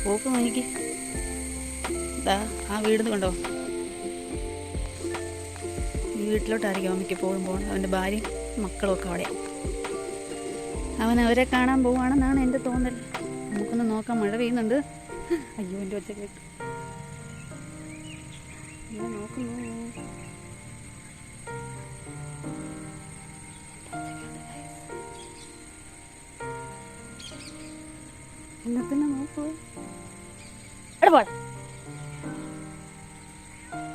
പോക്ക് നോക്കി. ഇതാ ആ വീടിന്ന് കണ്ടോ, ഈ വീട്ടിലോട്ടായിരിക്കും അവൻ മിക്കപ്പോഴും പോകണം. അവൻ്റെ ഭാര്യയും മക്കളും ഒക്കെ അവിടെയാണ്. അവൻ അവരെ കാണാൻ പോവുകയാണെന്നാണ് എൻ്റെ തോന്നൽ. നമുക്കൊന്ന് നോക്കാം. മഴ പെയ്യുന്നുണ്ട്. അയ്യോ എൻ്റെ ഒച്ച കേട്ടു. നോക്കുന്നു. എന്നത്തന്നെ നോക്കൂ. എടാ പോടാ,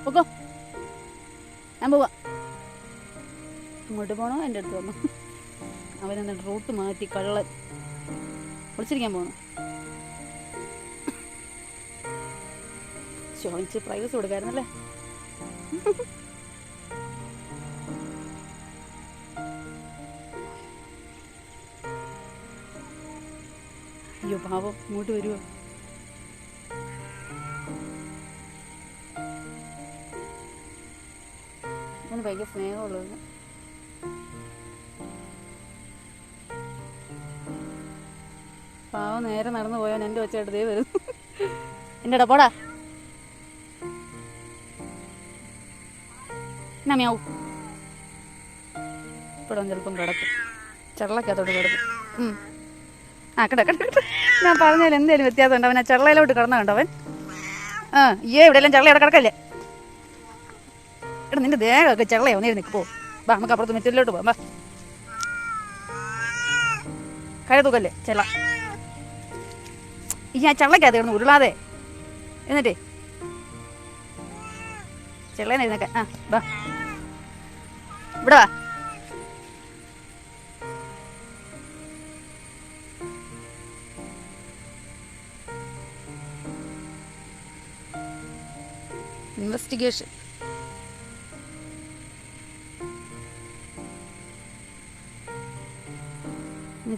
പോക്കോ, ഞാൻ പോവാ. ഇങ്ങോട്ട് പോകണോ എൻ്റെ അടുത്ത് വന്നോ? അവനെന്നിട്ട് റൂട്ട് മാറ്റി കള്ളൻ ഒളിച്ചിരിക്കാൻ പോകണം. ചോദിച്ച് പ്രൈവസി കൊടുക്കായിരുന്നല്ലേ. അയ്യോ പാവം, ഇങ്ങോട്ട് വരുമോ? അവന് ഭയങ്കര സ്നേഹമുള്ളത്. പാവം നേരെ നടന്നു പോയാൽ എൻ്റെ ഒച്ചയായിട്ട് ദേ വരും. എൻ്റെ ഇട പോടാ എന്നാ മ്യാവും. ഇപ്പോഴും ചിലപ്പം കിടക്കും, ചെള്ളക്കകത്തോട്ട് കിടക്കും. ആ കിടക്കട്ടെ. ഞാൻ പറഞ്ഞാൽ എന്തേലും വ്യത്യാസം ഉണ്ട്. അവൻ ആ ചെള്ളയിലോട്ട് കിടന്ന കണ്ടോ അവൻ? ഇവിടെയെല്ലാം ചെള്ളയോടെ കിടക്കല്ലേ. എടാ നിന്റെ ദേഹമൊക്കെ ചെള്ളയോ, നേരി നിൽക്ക്. ബാ നമുക്ക് അപ്പുറത്ത് മെറ്റലിലോട്ട് പോകാം. ബാ കഴ തൂക്കല്ലേ ചെള്ള. ആ ചെള്ളക്കകത്ത് കിടന്ന് ഉരുളാതെ എന്നിട്ടേ ചെള്ളേനെ ഇരുന്നൊക്കെ. ബാ ഇവിടെ വാ. ഇൻവെസ്റ്റിഗേഷൻ.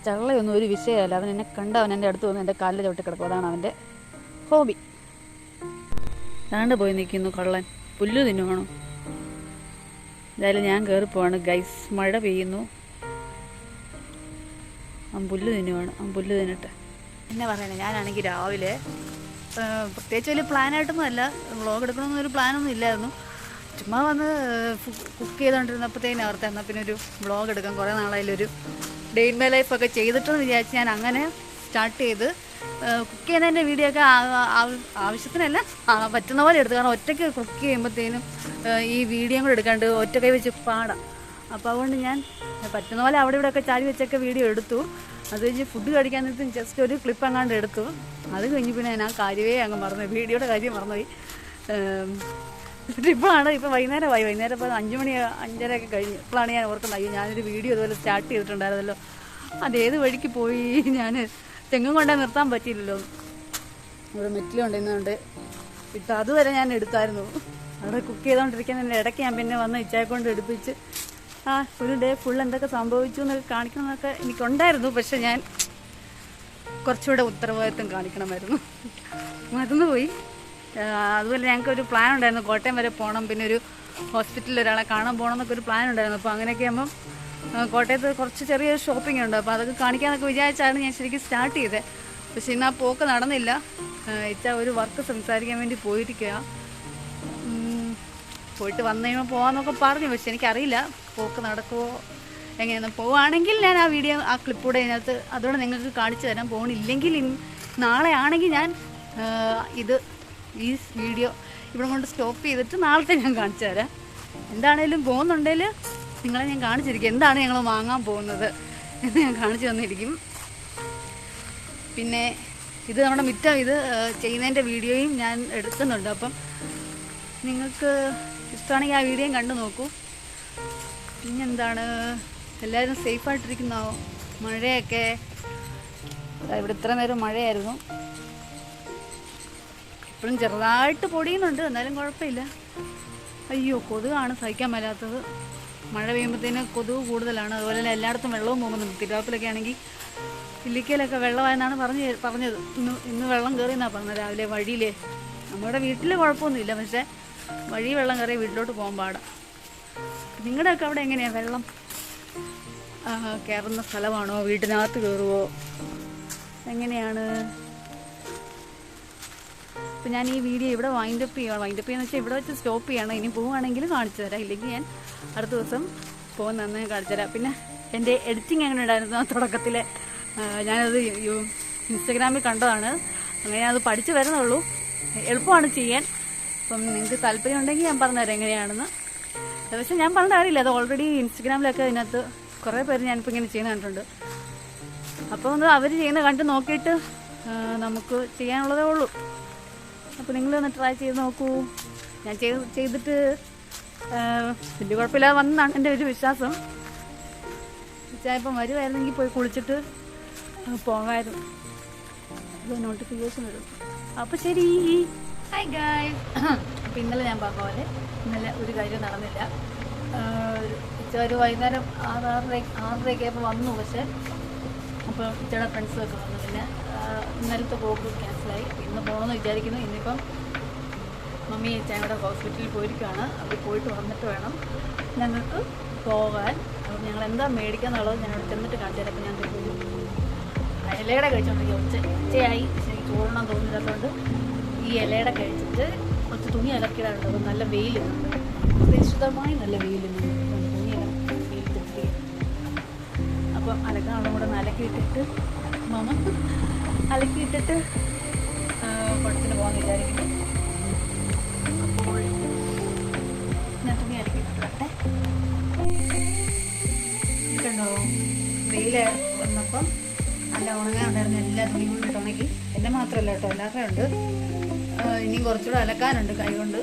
ചള്ളയൊന്നും ഒരു വിഷയമല്ല. അവൻ എന്നെ കണ്ട അവൻ എൻ്റെ അടുത്ത് വന്ന് എൻ്റെ കാലിൽ ചവിട്ടി കിടക്കും. അതാണ് അവൻ്റെ ഹോബി. താണ്ട് പോയി നിൽക്കുന്നു കള്ളൻ. പുല്ല് തിന്നുവാണോ? എന്തായാലും ഞാൻ കയറിപ്പോവാണ് ഗൈസ്. മഴ പെയ്യുന്നു. അവൻ പുല്ല് തിന്നുവാണ്. അവൻ പുല്ല് തിന്നിട്ട് എന്നെ പറയണേ. ഞാനാണെങ്കിൽ രാവിലെ പ്രത്യേകിച്ച് വലിയ പ്ലാനായിട്ടൊന്നും അല്ല, വ്ളോഗ് എടുക്കണമെന്നൊരു പ്ലാനൊന്നും ഇല്ലായിരുന്നു. ചുമ്മാ വന്ന് കുക്ക് ചെയ്തുകൊണ്ടിരുന്നപ്പോഴത്തേനും ഓർത്ത് എന്നാൽ പിന്നെ ഒരു വ്ളോഗ് എടുക്കാം. കുറേ നാളായാലൊരു ഡേ ഇൻ മൈ ലൈഫൊക്കെ ചെയ്തിട്ടെന്ന് വിചാരിച്ച് ഞാൻ അങ്ങനെ സ്റ്റാർട്ട് ചെയ്ത് കുക്ക് ചെയ്യുന്നതിൻ്റെ വീഡിയോ ഒക്കെ ആവശ്യത്തിനല്ല, പറ്റുന്ന പോലെ എടുത്തു. കാരണം ഒറ്റയ്ക്ക് കുക്ക് ചെയ്യുമ്പോഴത്തേനും ഈ വീഡിയോ കൂടെ എടുക്കാണ്ട് ഒറ്റ കൈ വെച്ച് പാടാം. അപ്പോൾ അതുകൊണ്ട് ഞാൻ പറ്റുന്ന പോലെ അവിടെ ഇവിടെയൊക്കെ ചാരി വെച്ചൊക്കെ വീഡിയോ എടുത്തു. അത് കഴിഞ്ഞ് ഫുഡ് കഴിക്കാൻ നേരത്തും ജസ്റ്റ് ഒരു ക്ലിപ്പ് അങ്ങാണ്ട് എടുത്തു. അത് കഴിഞ്ഞ് പിന്നെ ഞാൻ ആ കാര്യമേ അങ്ങ് മറന്നു, വീഡിയോയുടെ കാര്യം മറന്നുപോയി. ഇപ്പോഴാണ് ഇപ്പോൾ വൈകുന്നേരമായി. വൈകുന്നേരം ഇപ്പോൾ 5 മണി 5:30 ഒക്കെ കഴിഞ്ഞ് ഇപ്പോഴാണ് ഞാൻ ഓർക്കുന്നത്, അയ്യോ ഞാനൊരു വീഡിയോ അതുപോലെ സ്റ്റാർട്ട് ചെയ്തിട്ടുണ്ടായിരുന്നല്ലോ, അതേത് വഴിക്ക് പോയി. ഞാൻ തെങ്ങും കൊണ്ടേ നിർത്താൻ പറ്റിയില്ലല്ലോ. ഇവിടെ മെറ്റിലും കൊണ്ടുവന്നുകൊണ്ട് ഇട്ട് അതുവരെ ഞാൻ എടുത്തായിരുന്നു. അവിടെ കുക്ക് ചെയ്തുകൊണ്ടിരിക്കുന്നതിൻ്റെ ഇടയ്ക്ക് ഞാൻ പിന്നെ വന്ന് ഇച്ചായെ കൊണ്ട് എടുപ്പിച്ച് ഒരു ഡേ ഫുൾ എന്തൊക്കെ സംഭവിച്ചു എന്നൊക്കെ കാണിക്കണമെന്നൊക്കെ എനിക്കുണ്ടായിരുന്നു. പക്ഷെ ഞാൻ കുറച്ചുകൂടെ ഉത്തരവാദിത്വം കാണിക്കണമായിരുന്നു, മറന്നുപോയി. അതുപോലെ ഞങ്ങൾക്കൊരു പ്ലാൻ ഉണ്ടായിരുന്നു, കോട്ടയം വരെ പോകണം, പിന്നെ ഒരു ഹോസ്പിറ്റലിൽ ഒരാളെ കാണാൻ പോകണം എന്നൊക്കെ ഒരു പ്ലാൻ ഉണ്ടായിരുന്നു. അപ്പോൾ അങ്ങനെയൊക്കെ ആകുമ്പം കോട്ടയത്ത് കുറച്ച് ചെറിയൊരു ഷോപ്പിംഗ് ഉണ്ട്. അപ്പോൾ അതൊക്കെ കാണിക്കാമെന്നൊക്കെ വിചാരിച്ചാണ് ഞാൻ ശരിക്കും സ്റ്റാർട്ട് ചെയ്തത്. പക്ഷെ ഇന്ന് ആ പോക്ക് നടന്നില്ല. ഇച്ച ഒരു വർക്ക് സംസാരിക്കാൻ വേണ്ടി പോയിരിക്കുക. പോയിട്ട് വന്നു കഴിയുമ്പോൾ പോകാമെന്നൊക്കെ പറഞ്ഞു. പക്ഷെ എനിക്കറിയില്ല പോക്ക് നടക്കുമോ എങ്ങനെയാണ്. പോവുകയാണെങ്കിൽ ഞാൻ ആ വീഡിയോ ആ ക്ലിപ്പൂടെ ഇതിനകത്ത് അതോടെ നിങ്ങൾക്ക് കാണിച്ചു തരാം. പോകണില്ലെങ്കിൽ നാളെ ആണെങ്കിൽ ഞാൻ ഈ വീഡിയോ ഇവിടെ കൊണ്ട് സ്റ്റോപ്പ് ചെയ്തിട്ട് നാളത്തെ ഞാൻ കാണിച്ചു തരാം. എന്താണേലും പോകുന്നുണ്ടെങ്കിൽ നിങ്ങളെ ഞാൻ കാണിച്ചിരിക്കും എന്താണ് ഞങ്ങൾ വാങ്ങാൻ പോകുന്നത് എന്ന് ഞാൻ കാണിച്ചു തന്നിരിക്കും. പിന്നെ ഇത് നമ്മുടെ മിറ്റം ഇത് ചെയ്യുന്നതിൻ്റെ വീഡിയോയും ഞാൻ എടുക്കുന്നുണ്ട്. അപ്പം നിങ്ങൾക്ക് ഇഷ്ടമാണെങ്കിൽ ആ വീഡിയോയും കണ്ടു നോക്കൂ. പിന്നെന്താണ്, എല്ലാവരും സേഫായിട്ടിരിക്കുന്നോ? മഴയൊക്കെ ഇവിടെ ഇത്ര നേരം മഴയായിരുന്നു. ഇപ്പോഴും ചെറുതായിട്ട് പൊടിയുന്നുണ്ട്, എന്നാലും കുഴപ്പമില്ല. അയ്യോ കൊതുകാണ് സഹിക്കാൻ മേലാത്തത്. മഴ പെയ്യുമ്പോഴത്തേന് കൊതുക് കൂടുതലാണ്. അതുപോലെ തന്നെ എല്ലായിടത്തും വെള്ളവും പോകുന്നുണ്ട്. തിരുവാപ്പിലൊക്കെ ആണെങ്കിൽ ഇല്ലിക്കയിലൊക്കെ വെള്ളമായെന്നാണ് പറഞ്ഞത്. ഇന്ന് വെള്ളം കയറിയെന്നാണ് പറഞ്ഞത് രാവിലെ വഴിയിലേ. നമ്മുടെ വീട്ടിൽ കുഴപ്പമൊന്നുമില്ല, പക്ഷേ വഴി വെള്ളം കയറി വീട്ടിലോട്ട് പോകാൻ പാടാം. നിങ്ങളുടെയൊക്കെ അവിടെ എങ്ങനെയാണ് വെള്ളം കയറുന്ന സ്ഥലമാണോ? വീട്ടിനകത്ത് കയറുമോ? എങ്ങനെയാണ്? അപ്പോൾ ഞാൻ ഈ വീഡിയോ ഇവിടെ വൈൻഡപ്പ് ചെയ്യുകയാണ്. വൈൻഡപ്പ് ചെയ്യുകയെന്ന് വെച്ചാൽ ഇവിടെ വെച്ച് സ്റ്റോപ്പ് ചെയ്യണം. ഇനി പോവുകയാണെങ്കിൽ കാണിച്ചു തരാം, ഇല്ലെങ്കിൽ ഞാൻ അടുത്ത ദിവസം പോകുന്നതെന്ന് കാണിച്ചു തരാം. പിന്നെ എൻ്റെ എഡിറ്റിംഗ് എങ്ങനെ ഉണ്ടായിരുന്നു ആ തുടക്കത്തിൽ, ഞാനത് ഇൻസ്റ്റഗ്രാമിൽ കണ്ടതാണ്. അങ്ങനെ അത് പഠിച്ചു വരുന്നുള്ളൂ, എളുപ്പമാണ് ചെയ്യാൻ. അപ്പം നിങ്ങൾക്ക് താല്പര്യം ഉണ്ടെങ്കിൽ ഞാൻ പറഞ്ഞുതരാം എങ്ങനെയാണെന്ന്. പക്ഷേ ഞാൻ പറഞ്ഞ കാര്യമില്ല, അത് ഓൾറെഡി ഇൻസ്റ്റഗ്രാമിലൊക്കെ അതിനകത്ത് കുറേ പേര് ഞാനിപ്പോൾ ഇങ്ങനെ ചെയ്യുന്ന കണ്ടിട്ടുണ്ട്. അപ്പോൾ ഒന്ന് അവർ ചെയ്യുന്ന കണ്ട് നോക്കിയിട്ട് നമുക്ക് ചെയ്യാനുള്ളതേ ഉള്ളൂ. അപ്പോൾ നിങ്ങളൊന്ന് ട്രൈ ചെയ്ത് നോക്കൂ. ഞാൻ ചെയ്തിട്ട് വലിയ കുഴപ്പമില്ലാതെ വന്നതാണ് എൻ്റെ ഒരു വിശ്വാസം. ഇപ്പം വരുമായിരുന്നെങ്കിൽ പോയി കുളിച്ചിട്ട് പോകാമായിരുന്നു. അത് നോട്ടിഫിക്കേഷൻ വരും. അപ്പോൾ ശരി, ഹായ് ഗായ്സ്. അപ്പോൾ ഇന്നലെ ഞാൻ പറഞ്ഞ പോലെ ഇന്നലെ ഒരു കാര്യം നടന്നില്ല. ഒരു വൈകുന്നേരം 6:30 ആയപ്പോൾ വന്നു. പക്ഷേ അപ്പോൾ ഇച്ചയുടെ ഫ്രണ്ട്സൊക്കെ വന്നു. പിന്നെ ഇന്നലത്തെ പോക്ക് ക്യാൻസലായി. ഇന്ന് പോകണമെന്ന് വിചാരിക്കുന്നു. ഇന്നിപ്പം മമ്മി ചേച്ചൻ ഇവിടെ ഹോസ്പിറ്റലിൽ പോയിരിക്കുകയാണ്. അവർ പോയിട്ട് വന്നിട്ട് വേണം ഞങ്ങൾക്ക് പോകാൻ. അപ്പം ഞങ്ങൾ എന്താ മേടിക്കാന്നുള്ളത് ഞാൻ അവിടെ ചെന്നിട്ട് കാണിച്ചു തരാം. അപ്പം ഞാൻ ഇലയുടെ കഴിച്ചുകൊണ്ടിരിക്കുക. ഉച്ചയായി, ശരി ചോറണം തോന്നില്ലാത്തതുകൊണ്ട് ഈ ഇലയുടെ കഴിച്ചിട്ട് കുറച്ച് തുണി അലക്കിടാറുണ്ട്. അപ്പം നല്ല വെയിലുണ്ട്, പ്രതീക്ഷിതമായി നല്ല വെയിലുണ്ട്. വെയിൽ തെറ്റി അപ്പം അലക്കാനുള്ള കൂടെ ഒന്ന് അലക്കിയിട്ടിട്ട് അലക്കിയിട്ടിട്ട് കുളത്തിന് പോകാൻ വിചാരിക്കുന്നു. അപ്പോൾ ഞാൻ തുണി അലക്കിയിട്ടിട്ടെ കണ്ടോ, വെയിൽ വന്നപ്പം നല്ല ഉണങ്ങാനുണ്ടായിരുന്നു. എല്ലാ തുണിയും കൊണ്ടിട്ട് ഉണക്കി. എൻ്റെ മാത്രമല്ല കേട്ടോ, എല്ലാവരുടെയും ഉണ്ട്. ഇനിയും കുറച്ചുകൂടെ അലക്കാനുണ്ട് കൈ കൊണ്ട്.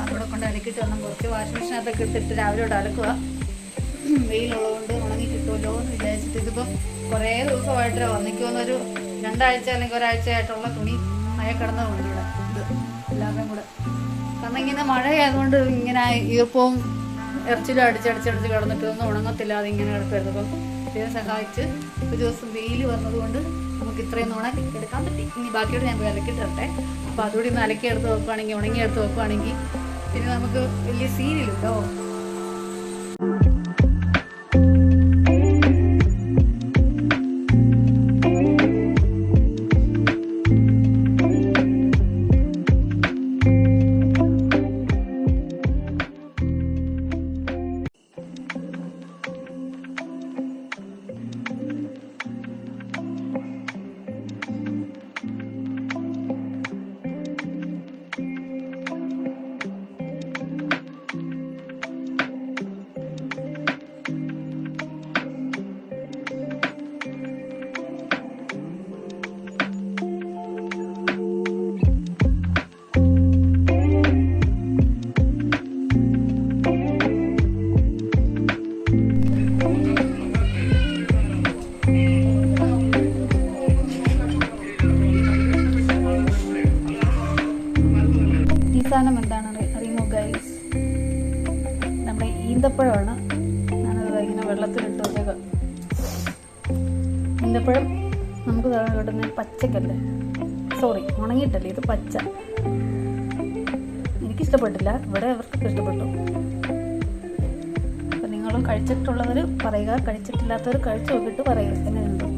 അതോടെ കൊണ്ട് അലക്കിയിട്ട് വന്നാൽ കുറച്ച് വാഷിംഗ് മെഷീനകത്തൊക്കെ ഇട്ടിട്ട് രാവിലെ അലക്കുക. വെയിലുള്ളതുകൊണ്ട് ഉണങ്ങി കിട്ടുമല്ലോ എന്ന് വിചാരിച്ചിട്ട്. ഇതിപ്പം കുറേ ദിവസമായിട്ട് വന്നിക്കുമെന്നൊരു 2 ആഴ്ച അല്ലെങ്കിൽ ഒരാഴ്ചയായിട്ടുള്ള തുണി കിടന്നതുകൊണ്ട് ഇവിടെ ഇത് എല്ലാവരും കൂടെ. കാരണം ഇങ്ങനെ മഴയായതുകൊണ്ട് ഇങ്ങനെ ഈർപ്പവും ഇറച്ചിലും അടിച്ചടിച്ചടിച്ച് കിടന്നിട്ട് ഒന്നും ഉണങ്ങത്തില്ല, അതിങ്ങനെ കിടക്കുമായിരുന്നു. അപ്പം ദൈവം സഹായിച്ച് ഒരു ദിവസം വെയിൽ വന്നതുകൊണ്ട് നമുക്ക് ഇത്രയും ഉണക്കി എടുക്കാൻ പറ്റി. ഇനി ബാക്കിയോട് ഞാൻ പോയി അലക്കിയിട്ടെ. അപ്പോൾ അതുകൂടി ഒന്ന് അലക്കിയെടുത്ത് വെക്കുകയാണെങ്കിൽ, ഉണങ്ങിയെടുത്ത് വെക്കുകയാണെങ്കിൽ പിന്നെ നമുക്ക് വലിയ സീനില്ലല്ലോ. സാധനം എന്താണെന്ന് അറിയുമോ ഗൈസ്? നമ്മുടെ ഈന്തപ്പഴമാണ്. ഞാനത് ഇങ്ങനെ വെള്ളത്തിലിട്ട് വെച്ചേക്കാം. ഈന്തപ്പഴം നമുക്ക് കിട്ടുന്ന പച്ചക്കല്ലേ, സോറി ഉണങ്ങിയിട്ടല്ലേ, ഇത് പച്ച. എനിക്കിഷ്ടപ്പെട്ടില്ല, ഇവിടെ അവർക്കൊക്കെ ഇഷ്ടപ്പെട്ടു. അപ്പം നിങ്ങളും കഴിച്ചിട്ടുള്ളവർ പറയുക, കഴിച്ചിട്ടില്ലാത്തവർ കഴിച്ചു നോക്കിയിട്ട് പറയുക എങ്ങനെയുണ്ടോ.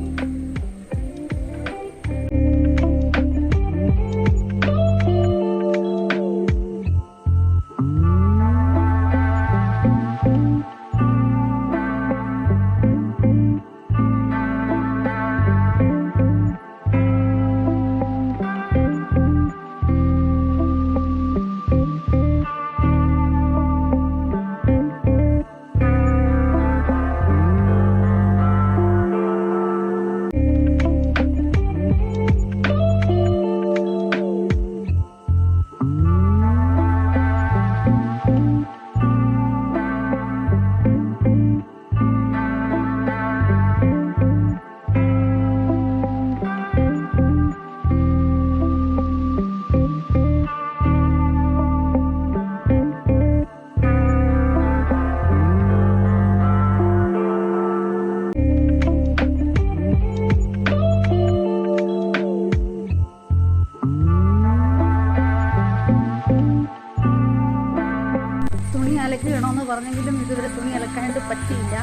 അലക്കി ഇടണമെന്ന് പറഞ്ഞെങ്കിലും ഇതുവരെ തുണി അലക്കാനായിട്ട് പറ്റിയില്ല.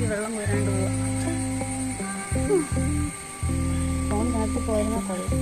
ഈ വെള്ളം വരാണ്ട് പോവാം. ഫോൺ കാറ്റ് പോയിരുന്നാൽ കൊള്ളാം.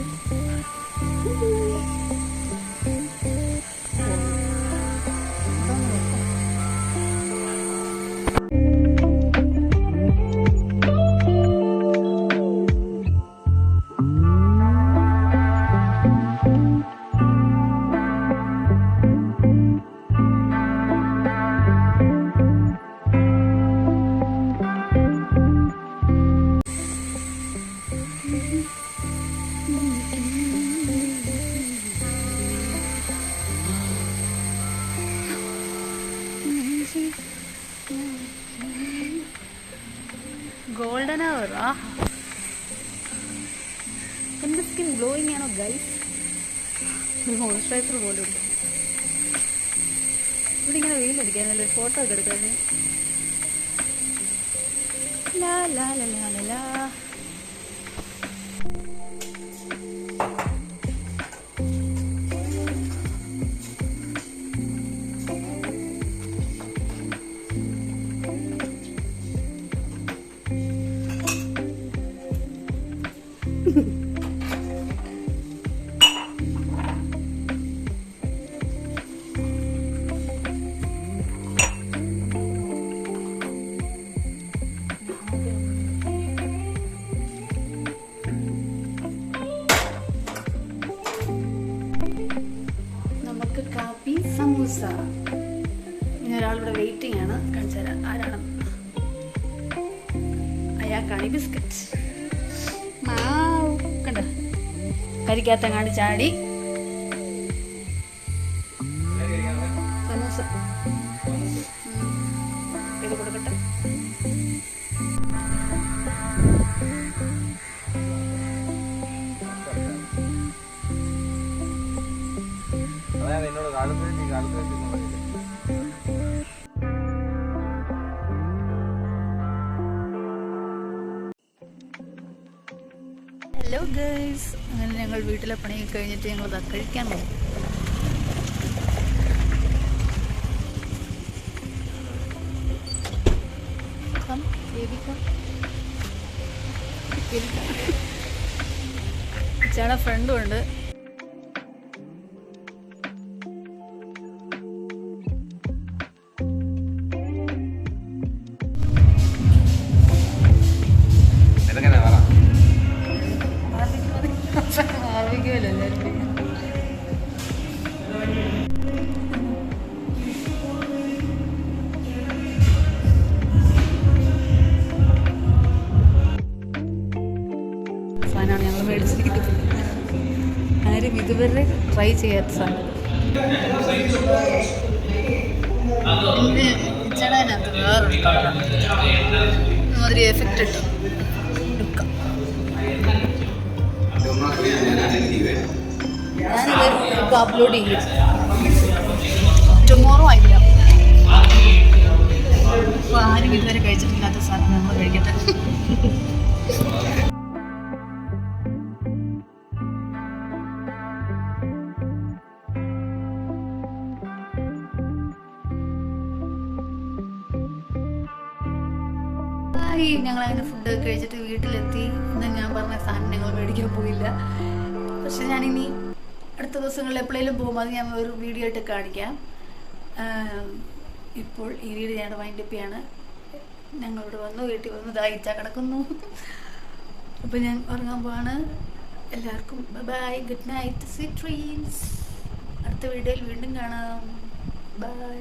Golden hour. ആ എൻ്റെ സ്കിൻ ഗ്ലോയിങ് ആണോ ഗൈസ്? ഒരു മോയ്സ്ചറൈസർ പോലും ഉണ്ട്. ഇവിടെ ഇങ്ങനെ വെയിലടിക്കാനല്ലേ, ഫോട്ടോ ഒക്കെ എടുക്കാൻ. ലാ ലാ ലാ ലാ ലാ. നമുക്ക് കാപ്പി സമൂസ. ഇനി ഒരാളിവിടെ വെയിറ്റിംഗ് ആണ്, കാണിച്ചു തരാം ആരാണ്. അയാൾക്കാണ് ബിസ്ക്കറ്റ്. കണ്ട കരിക്കാത്തങ്ങാണ്ട് ചാടി സമൂസ ഇത് കൊടുക്കട്ടെ. ഹലോ ഗൈസ്, അങ്ങനെ ഞങ്ങൾ വീട്ടിലെ പണിയൊക്കെ കഴിഞ്ഞിട്ട് ഞങ്ങൾ കഴിക്കാൻ പോകും. ചേട്ടാ ഫ്രണ്ടും ഉണ്ട്. സാധനമാണ് ഞങ്ങൾ മേടിച്ചിരിക്കുന്നത്. ആരും ഇതുവരെ ട്രൈ ചെയ്യാത്ത സാധനം. ചെടാനകത്ത് വേറൊരു കളറാണ്, മാതിരി എഫക്റ്റ് ഇട്ടു. ഞാനിത് ഇപ്പോൾ അപ്ലോഡ് ചെയ്യും. ടുമോറോ ആയില്ല. അപ്പോൾ ആരും ഇതുവരെ കഴിച്ചിട്ടില്ലാത്ത സാധനം നമ്മൾ കഴിക്കട്ടെ. ഞങ്ങളങ്ങനെ ഫുഡ് കഴിച്ചിട്ട് വീട്ടിലെത്തി. എന്നാൽ ഞാൻ പറഞ്ഞ സാധനം ഞങ്ങൾ മേടിക്കാൻ പോയില്ല. പക്ഷെ ഞാനിനി അടുത്ത ദിവസങ്ങളിൽ എപ്പോഴേലും പോകുമ്പോൾ അത് ഞാൻ ഒരു വീഡിയോ ആയിട്ട് കാണിക്കാം. ഇപ്പോൾ ഈ വീഡിയോ ഞങ്ങളുടെ വൈൻഡപ്പ് ചെയ്യാണ്. ഞങ്ങളിവിടെ വന്നു, വീട്ടിൽ വന്നു, ദാഹിച്ച കിടക്കുന്നു. അപ്പോൾ ഞാൻ ഉറങ്ങാൻ പോവാണ്. എല്ലാവർക്കും bye, good night, sweet dreams. അടുത്ത വീഡിയോയിൽ വീണ്ടും കാണാം. ബൈ.